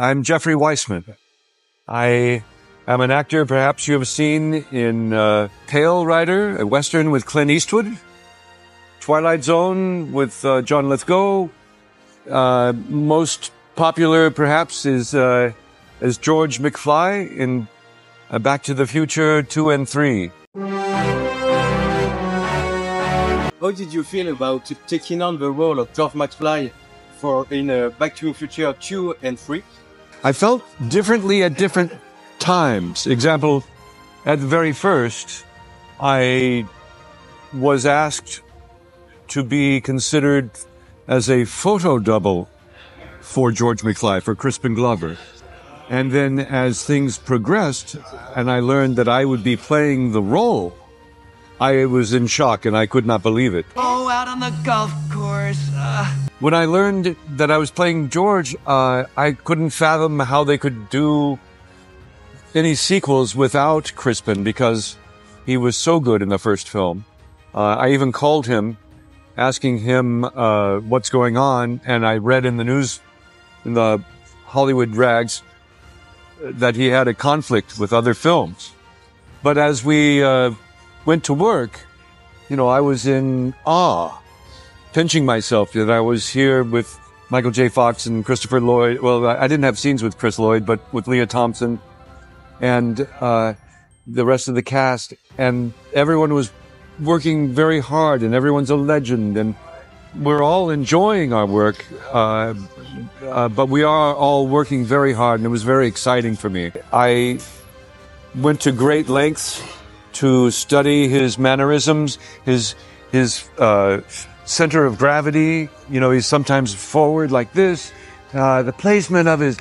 I'm Jeffrey Weissman. I am an actor perhaps you have seen in Pale Rider, a Western with Clint Eastwood, Twilight Zone with John Lithgow. Most popular perhaps is George McFly in Back to the Future 2 and 3. How did you feel about taking on the role of George McFly in Back to the Future 2 and 3? I felt differently at different times. Example, at the very first, I was asked to be considered as a photo double for George McFly, for Crispin Glover. And then as things progressed, and I learned that I would be playing the role, I was in shock and I could not believe it. Oh, out on the golf course. When I learned that I was playing George, I couldn't fathom how they could do any sequels without Crispin because he was so good in the first film. I even called him, asking him what's going on, and I read in the news, in the Hollywood rags, that he had a conflict with other films. But as we went to work, I was in awe, pinching myself that I was here with Michael J. Fox and Christopher Lloyd. Well, I didn't have scenes with Chris Lloyd, but with Leah Thompson and the rest of the cast. And everyone was working very hard, and everyone's a legend, and we're all enjoying our work, but we are all working very hard, and it was very exciting for me. I went to great lengths to study his mannerisms, his center of gravity. He's sometimes forward like this, the placement of his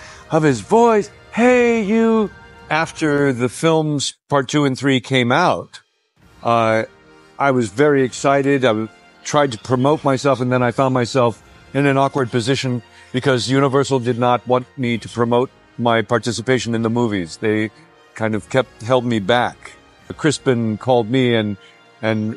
voice. Hey, you! After the films Part 2 and 3 came out, I was very excited. I tried to promote myself, and then I found myself in an awkward position because Universal did not want me to promote my participation in the movies. They kind of held me back. Crispin called me and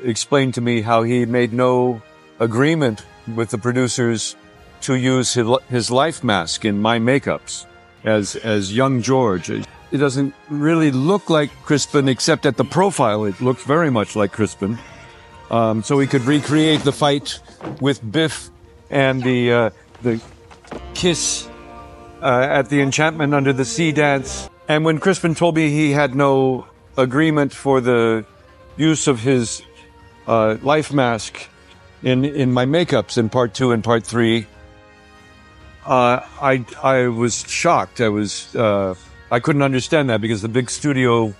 explained to me how he made no agreement with the producers to use his life mask in my makeups as young George. It doesn't really look like Crispin, except at the profile it looks very much like Crispin. So he could recreate the fight with Biff and the kiss at the Enchantment Under the Sea dance. And when Crispin told me he had no agreement for the use of his life mask in my makeups in Part 2 and Part 3, I was shocked. I couldn't understand that because the big studio,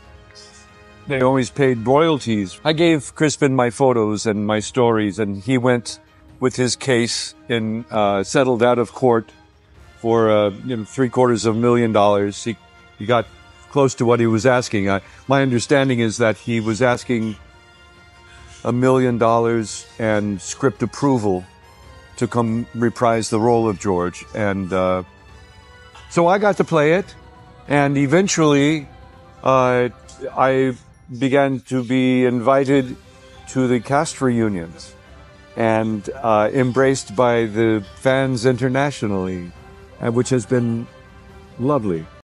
they always paid royalties. I gave Crispin my photos and my stories, and he went with his case and settled out of court for $750,000. He got close to what he was asking. My understanding is that he was asking $1 million and script approval to come reprise the role of George. And so I got to play it, and eventually I began to be invited to the cast reunions and embraced by the fans internationally, which has been lovely.